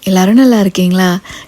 எல்லாரும் நல்லா இருக்கீங்களா?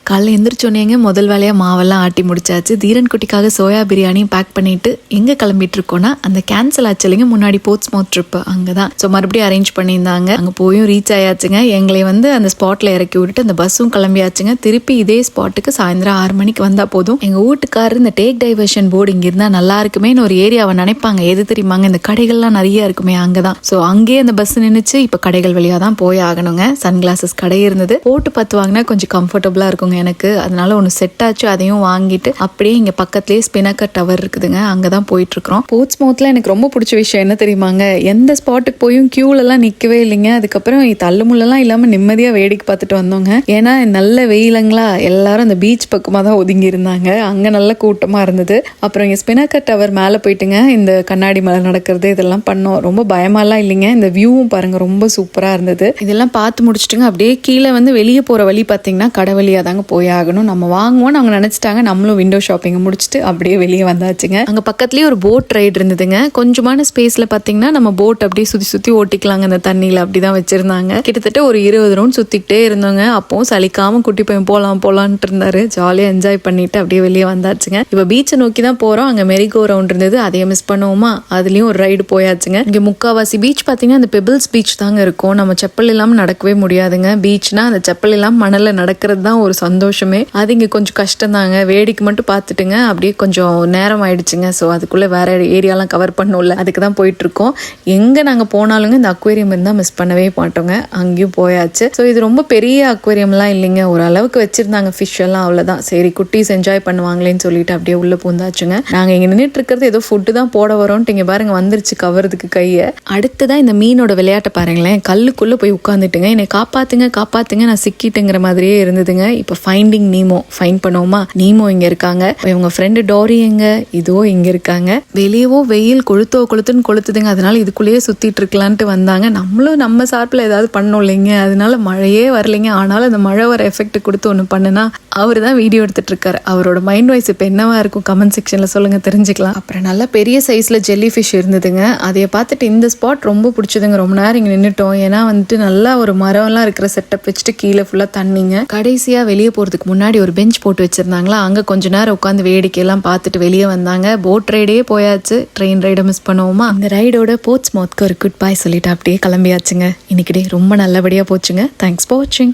காலைல எந்திரிச்சோன்னேங்க முதல் வேலையாக மாவெல்லாம் ஆட்டி முடிச்சாச்சு. தீரன் குட்டிக்காக சோயா பிரியாணியும் பேக் பண்ணிட்டு எங்கே கிளம்பிட்டு இருக்கோன்னா அந்த கேன்சல் ஆச்சுலைங்க முன்னாடி போர்ட்ஸ்மவுத் ட்ரிப்பு அங்கே தான். ஸோ மறுபடியும் அரேஞ்ச் பண்ணியிருந்தாங்க. அங்கே போயும் ரீச் ஆயாச்சுங்க. எங்களை அந்த ஸ்பாட்டில் இறக்கி விட்டுட்டு அந்த பஸ்ஸும் கிளம்பியாச்சுங்க. திருப்பி இதே ஸ்பாட்டுக்கு சாயந்தரம் 6 மணிக்கு வந்தால் போதும். எங்கள் வீட்டுக்காரர் இந்த டேக் டைவர்ஷன் போர்டு இங்கே இருந்தால் நல்லா இருக்குமேன்னு ஒரு ஏரியாவை நினைப்பாங்க. எது தெரியுமாங்க, இந்த கடைகள்லாம் நிறைய இருக்குமே அங்கே தான். ஸோ அங்கேயே அந்த பஸ் நின்றுச்சு. இப்போ கடைகள் வழியாக தான் போய் ஆகணுங்க. சன்கிளாசஸ் கடை இருந்தது. போட்டு பார்த்து வாங்கினா கொஞ்சம் கம்ஃபர்டபுளாக இருக்குங்க எனக்கு. அதனால ஒன்று செட் ஆச்சு. அதையும் வாங்கிட்டு அப்படியே இங்கே பக்கத்துலேயே ஸ்பினாக்கர் டவர் இருக்குதுங்க, அங்கே தான் போயிட்டு இருக்கிறோம். போர்ட்ஸ்மவுத்தில் எனக்கு ரொம்ப பிடிச்ச விஷயம் என்ன தெரியுமாங்க, எந்த ஸ்பாட்டுக்கு போயும் கியூலெல்லாம் நிற்கவே இல்லைங்க. அதுக்கப்புறம் தள்ளுமுள்ளெல்லாம் இல்லாமல் நிம்மதியாக வேடிக்கை பார்த்துட்டு வந்தோங்க. ஏன்னா நல்ல வெயிலங்களா, எல்லாரும் அந்த பீச் பக்கமாக தான் ஒதுங்கி இருந்தாங்க. அங்கே நல்ல கூட்டமாக இருந்தது. அப்புறம் இங்கே ஸ்பினாக்கர் டவர் மேலே போயிட்டுங்க இந்த கண்ணாடி மேலே நடக்கிறது இதெல்லாம் பண்ணோம். ரொம்ப பயமாலாம் இல்லைங்க. இந்த வியூவும் பாருங்க ரொம்ப சூப்பராக இருந்தது. இதெல்லாம் பார்த்து முடிச்சுட்டுங்க அப்படியே கீழே வெளியே போகிற வழி பார்த்தீங்கன்னா கடை வழியாக தாங்க போய் ஆகணும். நம்ம வாங்குவோம்னு அவங்க நினச்சிட்டாங்க. நம்மளும் விண்டோ ஷாப்பிங்கை முடிச்சுட்டு அப்படியே வெளியே வந்தாச்சுங்க. அங்கே பக்கத்துலேயே ஒரு போட் ரைடு இருந்ததுங்க. கொஞ்சமான ஸ்பேஸில் பார்த்தீங்கன்னா நம்ம போட் அப்படியே சுற்றி சுற்றி ஓட்டிக்கலாங்க. அந்த தண்ணியில் அப்படி தான் வச்சுருந்தாங்க. கிட்டத்தட்ட ஒரு 20 ரவுண்ட் சுற்றிக்கிட்டே இருந்தோங்க. அப்போவும் சலிக்காமல் குட்டி பையன் போகலான்ட்டு இருந்தாரு. ஜாலியாக என்ஜாய் பண்ணிட்டு அப்படியே வெளியே வந்தாச்சுங்க. இப்போ பீச்சை நோக்கி தான் போகிறோம். அங்கே மெரிகோ ரவுண்ட் இருந்தது, அதையே மிஸ் பண்ணுவோமா, அதுலேயும் ஒரு ரைடு போயாச்சுங்க. இங்கே முக்காவாசி பீச் பார்த்தீங்கன்னா அந்த பெபிள்ஸ் பீச் தாங்க இருக்கும். நம்ம செப்பல் இல்லாமல் நடக்கவே முடியாதுங்க. பீச்னா அந்த செப்பல் இல்லாமல் மணலில் நடக்கிறது தான் ஒரு சந்தோஷமே. அது இங்கே கொஞ்சம் கஷ்டம் தாங்க. வேடிக்கை மட்டும் பார்த்துட்டுங்க அப்படியே கொஞ்சம் நேரம் ஆயிடுச்சுங்க. ஸோ அதுக்குள்ளே வேற ஏரியாலாம் கவர் பண்ணல, அதுக்கு தான் போயிட்டு இருக்கோம். எங்கே நாங்கள் போனாலுங்க இந்த அக்வேரியம் இருந்தால் மிஸ் பண்ணவே மாட்டோங்க. அங்கேயும் போயாச்சு. ஸோ இது ரொம்ப பெரிய அக்வேரியம்லாம் இல்லைங்க, ஓரளவுக்கு வச்சிருந்தாங்க ஃபிஷ் எல்லாம், அவ்வளோதான். சரி குட்டீஸ் என்ஜாய் பண்ணுவாங்களேன்னு சொல்லிட்டு அப்படியே உள்ள பூந்தாச்சுங்க. நாங்கள் இங்கே நின்றுட்டு இருக்கிறது ஏதோ ஃபுட்டு தான் போட வரோன்ட்டு இங்கே பாருங்க வந்துருச்சு கவர்றதுக்கு கையை. அடுத்துதான் இந்த மீனோட விளையாட்டை பாருங்களேன். கல்லுக்குள்ளே போய் உட்காந்துட்டுங்க என்னை காப்பாத்துங்க நான் சிக்கிட்டுங்கிற மாதிரியே இருந்ததுங்க. இப்போ ஃபைண்டிங் நீமோ ஃபைண்ட் பண்ணுவோமா, நீமோ இங்கே இருக்காங்க. இவங்க ஃப்ரெண்டு டோரி எங்க, இதோ இங்கே இருக்காங்க. வெளியவோ வெயில் கொளுத்துன்னு கொளுத்துதுங்க. அதனால இதுக்குள்ளேயே சுற்றிட்டு இருக்கலான்ட்டு வந்தாங்க. நம்மளும் நம்ம சார்பில் ஏதாவது பண்ணோம் இல்லைங்க. அதனால மழையே வரலைங்க. ஆனாலும் அந்த மழை வர எஃபெக்ட் கொடுத்து ஒன்று பண்ணுனா அவர் தான் வீடியோ எடுத்துட்டு இருக்காரு. அவரோட மைண்ட் வாய்ஸ் இப்போ என்னவா இருக்கும் கமெண்ட் செக்ஷனில் சொல்லுங்க, தெரிஞ்சுக்கலாம். அப்புறம் நல்லா பெரிய சைஸில் ஜெல்லி ஃபிஷ் இருந்ததுங்க. அதைய பார்த்துட்டு இந்த ஸ்பாட் ரொம்ப பிடிச்சதுங்க. ரொம்ப நேரம் இங்கே நின்றுட்டோம். ஏன்னா நல்லா ஒரு மரம்லாம் இருக்கிற செட்டப் வச்சுட்டு கீழே ஃபுல்லாக தண்ணிங்க. கடைசியாக வெளியே போகிறதுக்கு முன்னாடி ஒரு பெஞ்ச் போட்டு வச்சிருந்தாங்களா, அங்கே கொஞ்ச நேரம் உட்காந்து வேடிக்கையெல்லாம் பார்த்துட்டு வெளியே வந்தாங்க. போட் ரைடே போயாச்சு. ட்ரெயின் ரைடை மிஸ் பண்ணுவோமா. இந்த ரைடோட போர்ட்ஸ்மவுத்க்கு ஒரு குட் பாய் சொல்லிட்டு அப்படியே கிளம்பியாச்சுங்க. இன்னைக்கு டே ரொம்ப நல்லபடியாக போச்சுங்க. தேங்க்ஸ் ஃபார் வாட்சிங்.